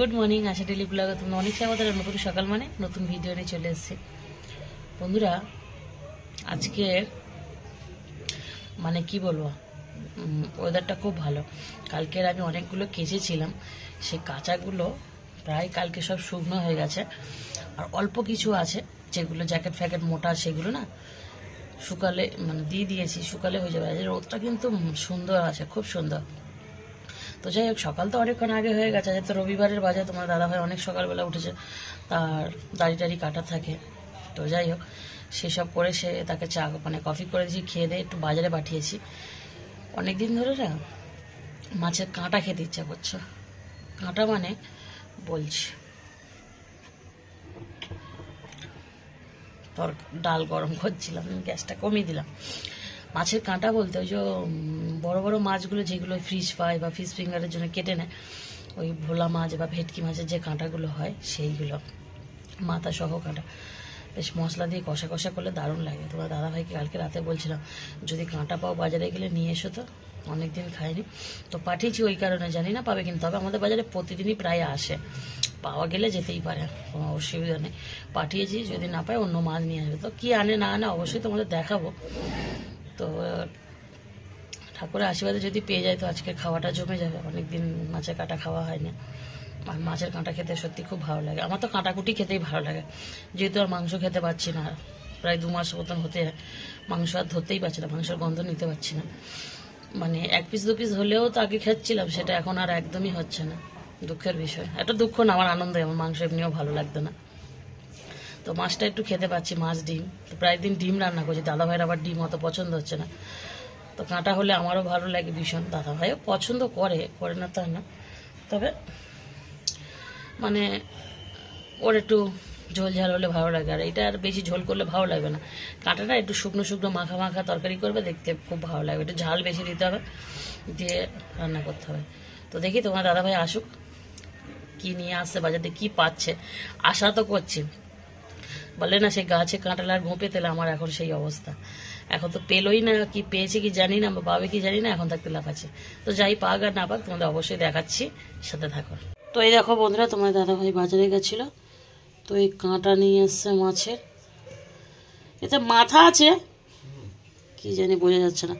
Good morning आशा daily ब्लगे तुम्हें अनेक स्वागत नतून सकाल माने नतून भिडियो निये चले एसेछि बंधुरा आज के माने कि बोलबो वेदारटा खूब भालो कालकेर आमि अनेकगुलो केचेछिलाम सेई काचागुलो प्राय कालके सब शुकनो हये गेछे और अल्प किछु आछे जेगुलो जैकेट फैकेट मोटा सेगुलो ना शुकाले माने दिये दियेछि शुकाले हये जाबे रोदटा किन्तु सुंदर आछे खूब सुंदर तो যাই হোক সকাল তো অনেকক্ষণ আগে হয়ে গেছে যেহেতু রবিবারের বাজার তোমার দাদা ভাই অনেক সকালবেলা উঠেছে তার দাড়ি টাড়ি কাটা থাকে তো যাই হোক সেসব করে সে তাকে চা মানে কফি করে দিয়েছি খেয়ে দিয়ে একটু বাজারে পাঠিয়েছি অনেক দিন ধরে না মাছের কাঁটা খেতে ইচ্ছা করছে কাঁটা মানে বলছি তোর ডাল গরম করছিলাম গ্যাসটা কমিয়ে দিলাম মাছের কাঁটা বলতে ওই যে বড় বড় মাছগুলো যেগুলো ফ্রিজ ফ্রাই বা ফিশ ফিঙ্গারের জন্য কেটে নেয় ওই ভোলা মাছ বা ভেটকি মাছের যে কাঁটাগুলো হয় সেইগুলো মাথা সহ কাঁটা বেশ মশলা দিয়ে কষা কষা করলে দারুণ লাগে তোমার দাদা ভাইকে কালকে রাতে বলছিলাম যদি কাঁটা পাও বাজারে গেলে নিয়ে এসো তো অনেকদিন খাইনি তো পাঠিয়েছি ওই কারণে জানি না পাবে কিন্তু তবে আমাদের বাজারে প্রতিদিনই প্রায় আসে পাওয়া গেলে যেতেই পারে কোনো অসুবিধা নেই পাঠিয়েছি যদি না পায় অন্য মাছ নিয়ে আসবে তো কি আনে না আনে অবশ্যই তোমাদের দেখাবো তো ঠাকুরের আশীর্বাদে যদি পেয়ে যায় তো আজকে খাওয়াটা জমে যাবে অনেকদিন মাছের কাঁটা খাওয়া হয় না আর মাছের কাঁটা খেতে সত্যি খুব ভালো লাগে আমার তো কাঁটাকুটি খেতেই ভালো লাগে যেহেতু আর মাংস খেতে পারছি না প্রায় 2 মাস মতন হতে মাংস আর ধরতেই পারছি না মাংসের গন্ধ নিতে পারছি না মানে 1 পিস 2 পিস হলেও তো আগে খাচ্ছিলাম সেটা এখন আর একদমই হচ্ছে না দুঃখের বিষয় এটা দুঃখ না আমার আনন্দ আমার মাংস এমনিও ভালো লাগতো না তো মাছটা একটু খেতে পাচ্ছি মাছ ডিম তো প্রায় দিন ডিম রান্না করছি দাদা ভাইয়ের আবার ডিম অত পছন্দ হচ্ছে না তো কাঁটা হলে আমারও ভালো লাগে ভীষণ দাদা ভাইও পছন্দ করে না তা না তবে মানে ওর একটু ঝোল ঝাল হলে ভালো লাগে আর এটা আর বেশি ঝোল করলে ভালো লাগবে না কাঁটাটা একটু শুকনো শুকনো মাখা মাখা তরকারি করবে দেখতে খুব ভালো লাগবে একটু ঝাল বেশি দিতে হবে দিয়ে রান্না করতে হবে তো দেখি তোমার দাদা ভাই আসুক কি নিয়ে আসছে বাজারে কি পাচ্ছে আশা তো করছি বলে না সেই গাছে কাঁটালার গোপে তেলে আমার এখন সেই অবস্থা এখন তো পেলোই না কি পেয়েছে কি জানি না বা পাবে কি জানি না এখন থাকতে লাফাচ্ছে তো যাই পাক আর না পাক তোমাদের অবশ্যই দেখাচ্ছি সাথে থাকো তো এই দেখো বন্ধুরা তোমার দাদা ভাই বাজারে গেছিল তো এই কাঁটা নিয়ে এসছে মাছের এতে মাথা আছে কি জানি বোঝা যাচ্ছে না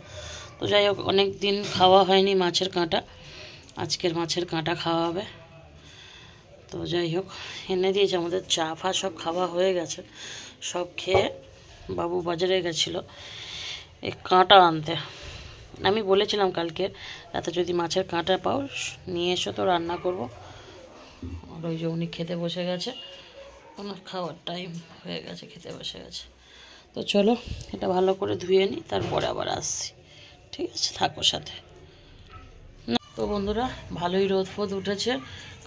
তো যাই হোক অনেক দিন খাওয়া হয়নি মাছের কাঁটা আজকের মাছের কাঁটা খাওয়া হবে তো যাই হোক এনে দিয়েছে আমাদের চা ফা সব খাওয়া হয়ে গেছে সব খেয়ে বাবু বাজারে গেছিল এই কাঁটা আনতে আমি বলেছিলাম কালকে রাতে যদি মাছের কাঁটা পাও নিয়ে এসো তো রান্না করব আর ওই যে উনি খেতে বসে গেছে ওনার খাওয়ার টাইম হয়ে গেছে খেতে বসে গেছে তো চলো এটা ভালো করে ধুয়ে নিই তারপরে আবার আসছি ঠিক আছে থাকো সাথে তো বন্ধুরা ভালোই রোদ ফোদ উঠেছে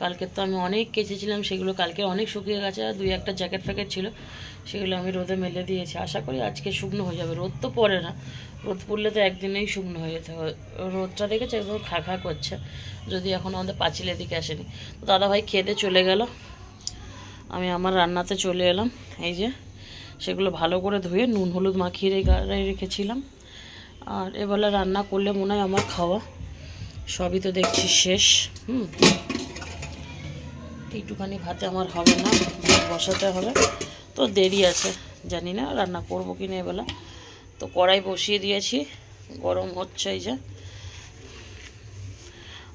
কালকে তো আমি অনেক কেচেছিলাম সেগুলো কালকে অনেক শুকিয়ে গেছে আর 2-1টা জ্যাকেট ফ্যাকেট ছিল সেগুলো আমি রোদে মেলে দিয়েছি আশা করি আজকে শুকনো হয়ে যাবে রোদ তো পড়ে না রোদ পড়লে তো একদিনেই শুকনো হয়ে যেতে হবে রোদটা দেখেছে একদম খা খা করছে যদি এখন আমাদের পাঁচিলের দিকে আসেনি তো দাদাভাই খেতে চলে গেল আমি আমার রান্নাতে চলে এলাম এই যে সেগুলো ভালো করে ধুয়ে নুন হলুদ মাখিয়ে রেখেছিলাম আর এবেলা রান্না করলে মনে হয় আমার খাওয়া সবই তো দেখছি শেষ একটুখানি ভাতে আমার হবে না বসাতে হবে তো দেরি আছে জানি না রান্না করবো কি না এবেলা তো কড়াই বসিয়ে দিয়েছি গরম হচ্ছে এই যে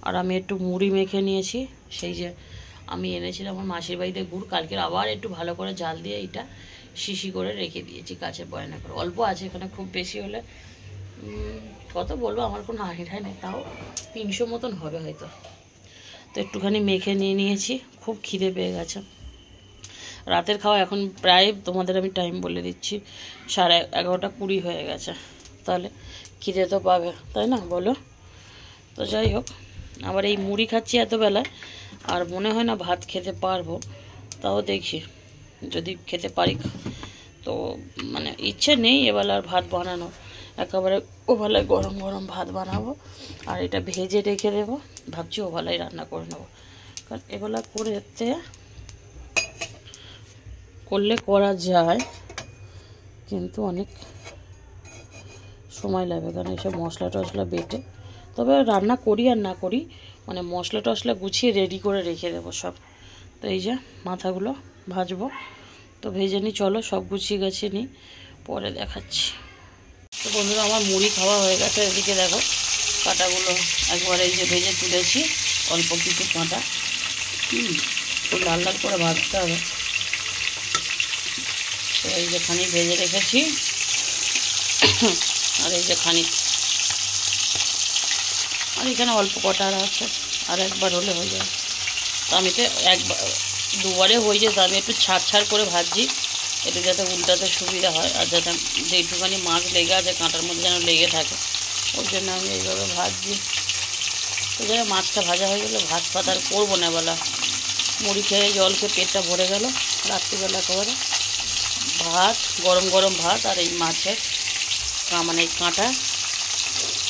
আর আমি একটু মুড়ি মেখে নিয়েছি সেই যে আমি এনেছিলাম আমার মাসির বাড়িতে গুড় কালকের আবার একটু ভালো করে জাল দিয়ে এটা শিশি করে রেখে দিয়েছি কাছে বয়না করে অল্প আছে এখানে খুব বেশি হলে কত বলবো আমার কোনো আইডিয়া নেই তাও 300 মতন হবে হয়তো তো একটুখানি মেখে নিয়েছি খুব খিদে পেয়ে গেছে রাতের খাওয়া এখন প্রায় তোমাদের আমি টাইম বলে দিচ্ছি 11:20 হয়ে গেছে তাহলে খিদে তো পাবে তাই না বলো তো যাই হোক আবার এই মুড়ি খাচ্ছি এত বেলায় আর মনে হয় না ভাত খেতে পারবো তাও দেখি যদি খেতে পারি তো মানে ইচ্ছে নেই এবেলার ভাত বানানো একেবারে ওবেলায় গরম গরম ভাত বানাবো আর এটা ভেজে রেখে দেবো ভাবছি ওবেলায় রান্না করে নেবো কারণ এবেলা করলে করা যায় কিন্তু অনেক সময় লাগবে কারণ এইসব মশলা টশলা বেটে তবে রান্না করি আর না করি মানে মশলা টশলা গুছিয়ে রেডি করে রেখে দেবো সব। তো এই যে মাথাগুলো ভাজবো, তো ভেজে নিই, চলো সব গুছিয়ে গাছিয়ে নিই, পরে দেখাচ্ছি। তো বন্ধুরা আমার মুড়ি খাওয়া হয়ে গেছে। এদিকে দেখো কাঁটাগুলো একবার এই যে ভেজে তুলেছি, অল্প কিছু কাঁটা, তো লাল লাল করে ভাজতে হবে। তো এই যে খানিক ভেজে রেখেছি, আর এই যে খানিক, আর এখানে অল্প কটা আর আছে, আর একবার হলে হয়ে যাবে। তো আমি তো একবার দুবারে হয়ে যেত, আমি একটু ছাড় করে ভাজছি, একটু যাতে উল্টাতে সুবিধা হয়, আর যাতে যেটুখানি মাছ লেগে আছে কাঁটার মধ্যে যেন লেগে থাকে, ওই জন্য আমি এইভাবে ভাজছি। তো যাই মাছটা ভাজা হয়ে গেলে ভাত ফাত আর করবো না, বেলা মুড়ি খেয়ে জল খেয়ে পেটটা ভরে গেল। রাত্রিবেলা একেবারে ভাত, গরম গরম ভাত, আর এই মাছের মানে এই কাঁটা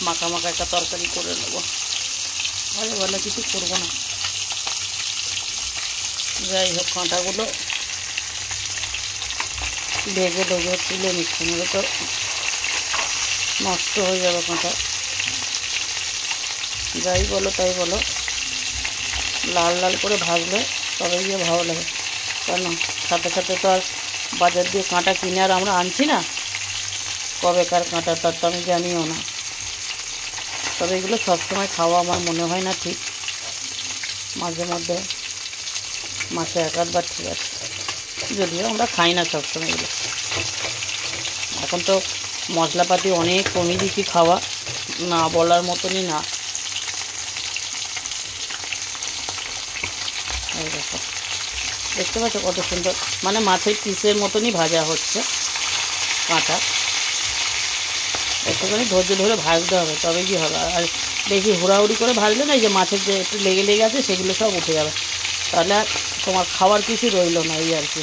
মাখা মাখা একটা তরকারি করে নেবো, ভালো ভালো কিছু করবো না। যাই হোক কাঁটাগুলো ভেজে ভেজে তুলে নিচ্ছি, নইলে তো নষ্ট হয়ে যাবে কাঁটা। যাই বলো তাই বলো, লাল লাল করে ভাজলে তবে গিয়ে ভালো লাগে। কেন সাথে সাথে তো আর বাজার দিয়ে কাঁটা কিনে আর আমরা আনছি না, কবেকার কাঁটা তার তো আমি জানিও না। তবে এগুলো সবসময় খাওয়া আমার মনে হয় না ঠিক, মাঝে মধ্যে মাসে এক আধবার ঠিক আছে, যদিও আমরা খাই না সবসময় এগুলো। এখন তো মশলাপাতি অনেক কমিয়ে দিচ্ছি খাওয়া, না বলার মতনই না। এই দেখো দেখতে পাচ্ছ কত সুন্দর, মানে মাছের পিসের মতনই ভাজা হচ্ছে কাঁটা। একটুখানি ধৈর্য ধরে ভাজতে হবে, তবে কি হবে। আর বেশি হুড়াহুড়ি করে ভাজলে না, এই যে মাছের যে একটু লেগে লেগে আছে সেগুলো সব উঠে যাবে, তাহলে আর তোমার খাওয়ার কিছু রইলো না, এই আর কি।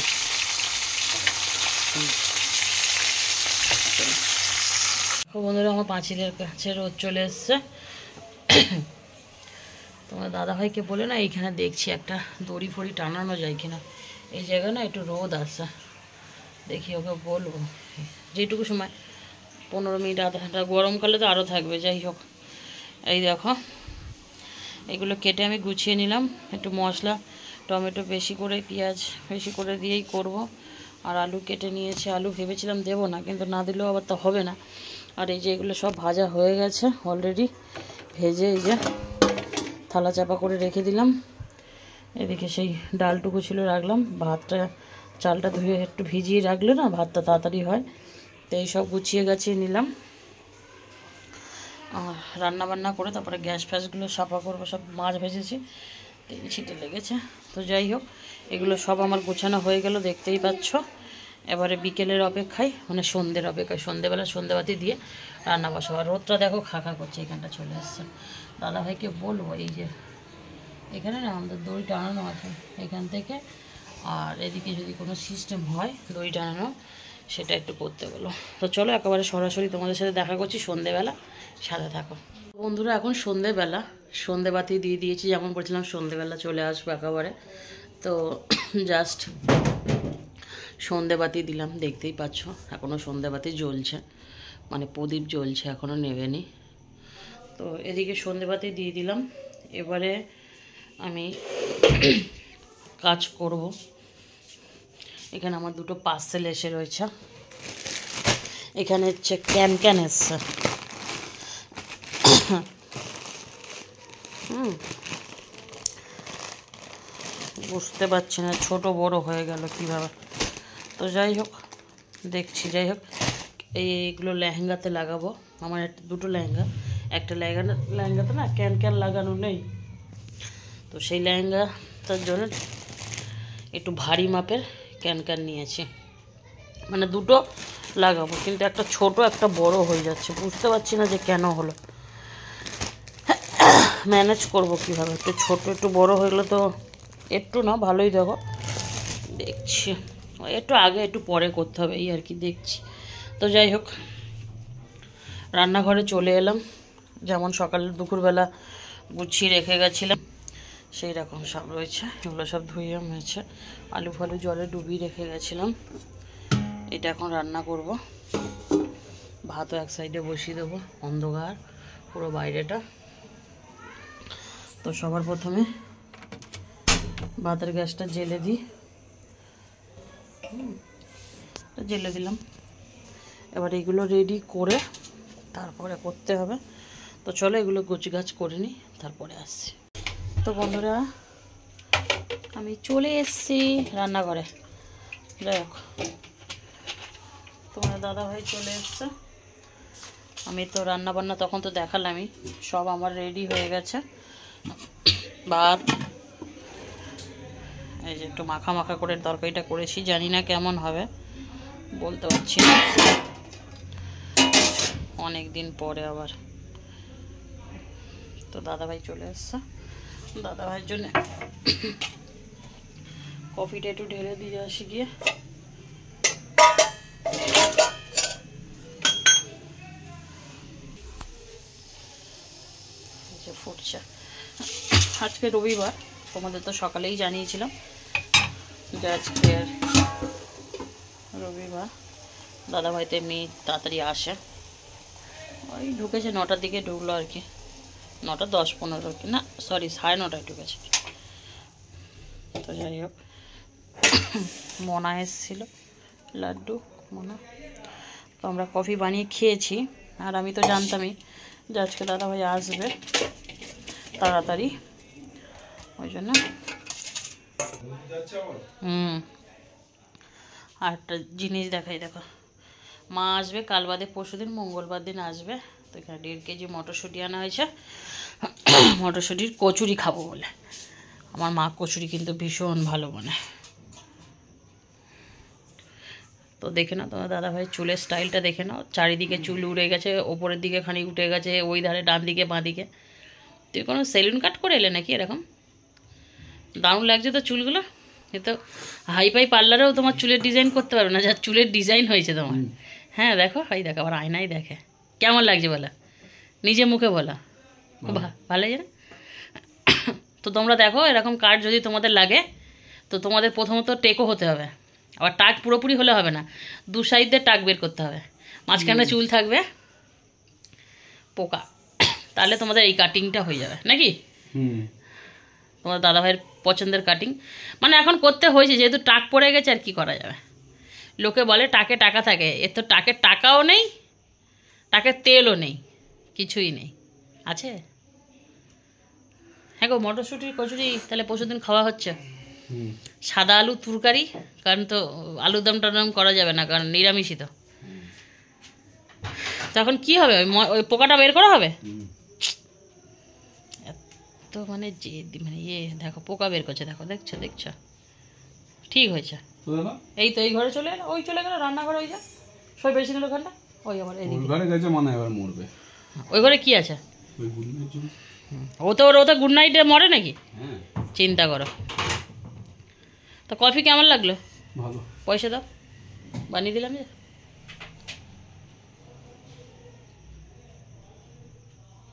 বন্ধুরা আমার পাঁচিলের কাছে রোদ চলে এসছে। তোমার দাদাভাইকে বলে না এইখানে দেখছি একটা দড়ি ফড়ি টানানো যায় কিনা, এই জায়গায় না একটু রোদ আসছে, দেখি ওকে বলবো যেটুকু সময় 15 মিনিট আধা ঘন্টা, গরমকালে তো আরও থাকবে। যাই হোক এই দেখো এগুলো কেটে আমি গুছিয়ে নিলাম, একটু মশলা টমেটো বেশি করে, পেঁয়াজ বেশি করে দিয়েই করব। আর আলু কেটে নিয়েছে, আলু ভেবেছিলাম দেবো না, কিন্তু না দিলেও আবার তো হবে না। আর এই যে এগুলো সব ভাজা হয়ে গেছে অলরেডি, ভেজে এই যে থালা চাপা করে রেখে দিলাম। এদিকে সেই ডালটুকু ছিল রাখলাম, ভাতটা চালটা ধুয়ে একটু ভিজিয়ে রাখলে না ভাতটা তাড়াতাড়ি হয়। তো এই সব গুছিয়ে গাছিয়ে নিলাম, রান্না বান্না করে তারপরে গ্যাস ফ্যাসগুলো সাফা করবো। সব মাছ ভেজেছি, তেল ছিটে লেগেছে। তো যাই হোক এগুলো সব আমার গোছানো হয়ে গেল, দেখতেই পাচ্ছ। এবারে বিকেলের অপেক্ষায়, মানে সন্ধ্যের অপেক্ষায়, সন্ধ্যেবেলা সন্ধ্যেবাতি দিয়ে রান্না বসাবো। রোদটা দেখো খাখা করছে, এখানটা চলে আসছে। দাদাভাইকে বলবো এই যে এখানে না আমাদের দড়ি টানানো আছে এখান থেকে, আর এদিকে যদি কোনো সিস্টেম হয় দড়ি টানানো সেটা একটু করতে বলো। তো চলো একেবারে সরাসরি তোমাদের সাথে দেখা করছি সন্ধ্যেবেলা, সাথে থাকো। বন্ধুরা এখন সন্ধ্যেবেলা, সন্ধ্যেবাতি দিয়ে দিয়েছি, যেমন বলছিলাম সন্ধ্যেবেলা চলে আসবো একেবারে। তো জাস্ট সন্ধ্যেবাতি দিলাম, দেখতেই পাচ্ছ এখনও সন্ধ্যেবাতি জ্বলছে, মানে প্রদীপ জ্বলছে, এখনও নেবেনি। তো এদিকে সন্ধ্যেবাতি দিয়ে দিলাম, এবারে আমি কাজ করব। এখানে আমার দুটো পার্সেল এসে রয়েছে, এখানে হচ্ছে ক্যান এসছে, বুঝতে পারছি না ছোট বড় হয়ে গেল কিভাবে। তো যাই হোক দেখছি, যাই হোক এইগুলো লেহেঙ্গাতে লাগাবো। আমার দুটো লেহেঙ্গা, একটা লেহেঙ্গাতে না ক্যান লাগানো নেই, তো সেই লেহেঙ্গাটার জন্য একটু ভারী মাপের ক্যান নিয়েছি, মানে দুটো লাগাবো, কিন্তু একটা ছোট একটা বড় হয়ে যাচ্ছে, বুঝতে পারছি না যে কেন হলো, ম্যানেজ করব কীভাবে। একটু ছোট একটু বড় হয়ে গেলে তো একটু না ভালোই, দেখো দেখছি একটু আগে একটু পরে করতে হবে, এই আর কি দেখছি। তো যাই হোক রান্নাঘরে চলে এলাম, যেমন সকালে দুপুরবেলা গুছিয়ে রেখে গেছিলাম সেই রকম সব রয়েছে। এগুলো সব ধুয়ে মেছে আলু ফালু জলে ডুবিয়ে রেখে গেছিলাম। এটা এখন রান্না করব, ভাতও এক সাইডে বসিয়ে দেবো, অন্ধকার পুরো বাইরেটা। তো সবার প্রথমে ভাতের গ্যাসটা জেলে দিই, জেলে দিলাম। এবার এগুলো রেডি করে তারপরে করতে হবে। তো চলো এগুলো গোছগাছ করে নিই, তারপরে আসছি। তো বন্ধুরা আমি চলে এসেছি রান্নাঘরে। যাই হোক, তোমার দাদাভাই চলে এসছে। আমি তো রান্নাবান্না তখন তো দেখালামই, সব আমার রেডি হয়ে গেছে। ভাত, এই যে একটু মাখা মাখা করে তরকারিটা করেছি, জানি না কেমন হবে, বলতে পারছি না, অনেক দিন পরে আবার। তো দাদাভাই চলে এসছে, দাদাভাইয়ের জন্য কফিটা একটু ঢেলে দিয়ে আসি গিয়ে। ফুটছে। আজকে রবিবার, তোমাদের তো সকালেই জানিয়েছিলাম যে আজকে রবিবার। দাদাভাই তো এমনি তাড়াতাড়ি আসে, ওই ঢুকেছে 9টার দিকে ঢুকলো আর কি, 9টা 10-15 কি না, সরি 9:30টায় ঢুকেছে। তো যাই হোক, মনা এসেছিল, লাড্ডু মনা, তো আমরা কফি বানিয়ে খেয়েছি। আর আমি তো জানতামই যে আজকে দাদাভাই আসবে তাড়াতাড়ি, ওই জন্য। আর একটা জিনিস দেখাই, দেখো, মা আসবে কাল বাদে পরশুদিন, মঙ্গলবার দিন আসবে। তো এখানে 1.5 কেজি মটরশুঁটি আনা হয়েছে, মটরশুঁটির কচুরি খাবো বলে। আমার মা কচুরি কিন্তু ভীষণ ভালো বানায়। তো দেখে নাও তোমার দাদাভাই চুলের স্টাইলটা দেখে নাও, চারিদিকে চুল উড়ে গেছে, ওপরের দিকে খানিক উঠে গেছে, ওই ধারে ডান দিকে বাঁ দিকে। তুই কোনো সেলুন কাট করে এলে নাকি এরকম? দারুণ লাগছে তো চুলগুলো। এ তো হাই ফাই পার্লারেও তোমার চুলের ডিজাইন করতে পারবে না, যা চুলের ডিজাইন হয়েছে তোমার। হ্যাঁ দেখো, হাই দেখো, আবার আয়নাই দেখে কেমন লাগছে বলা, নিজে মুখে বলা, ভালো লাগে না? তো তোমরা দেখো, এরকম কাট যদি তোমাদের লাগে তো তোমাদের প্রথমত টেকও হতে হবে, আবার টাক পুরোপুরি হলে হবে না, 2 সাইড দিয়ে টাক বের করতে হবে, মাঝখানে চুল থাকবে পোকা, তাহলে তোমাদের এই কাটিংটা হয়ে যাবে নাকি। তোমার দাদাভাইয়ের পছন্দের কাটিং, মানে এখন করতে হয়েছে যেহেতু টাক পড়ে গেছে, আর কি করা যাবে। লোকে বলে টাকে টাকা থাকে, এর তো টাকের টাকাও নেই, টাকের তেলও নেই, কিছুই নেই, আছে। হ্যাঁ গো, মটরশুঁটির কচুরি তাহলে পরশুদিন খাওয়া হচ্ছে। সাদা আলু তরকারি, কারণ তো আলুর দম টাদম করা যাবে না, কারণ নিরামিষই তো। তখন কি হবে, ওই পোকাটা বের করা হবে। এত মানে যে মানে দেখো পোকা বের করছে, দেখো, দেখছো দেখছো, ঠিক হয়েছে। এই তো এই ঘরে চলে এলো, ওই চলে গেল রান্নাঘরে, ওই যা সই পেয়েছিল ওখানটা, ওই আবার ওই ঘরে কি আছে? ও তো গুড নাইটে মরে নাকি? চিন্তা করো। তো কফি কেমন লাগলো? ভালো। পয়সা দাও, বানিয়ে দিলাম। যে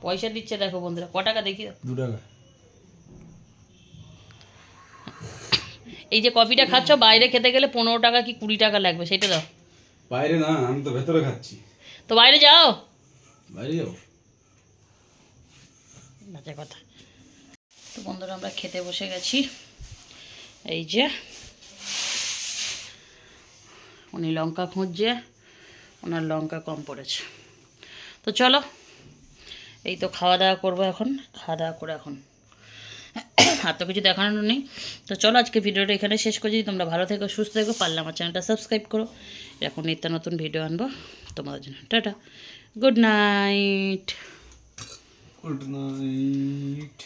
পয়সা দিচ্ছে দেখো বন্ধুরা, ক টাকা দেখি? 2 টাকা। এই যে কফিটা খাচ্ছ, বাইরে খেতে গেলে 15 টাকা কি 20 টাকা লাগবে, সেটা দাও। বাইরে না, আমি তো ভেতরে খাচ্ছি। তো বাইরে যাও, বাইরে যাও, বাজে কথা। তো বন্ধুরা আমরা খেতে বসে গেছি। এই যে উনি লঙ্কা খুঁজছে, ওনার লঙ্কা কম পড়েছে। তো চলো, এই তো খাওয়া দাওয়া করবো এখন, খাওয়া দাওয়া করে এখন আর তো কিছু দেখানোর নেই। তো চলো আজকে ভিডিওটা এখানে শেষ করছি। তোমরা ভালো থেকো, সুস্থ থেকো, পারলে আমার চ্যানেলটা সাবস্ক্রাইব করো। এখন নিত্য নতুন ভিডিও আনবো তোমাদের জন্য। Tata, good night. Good night.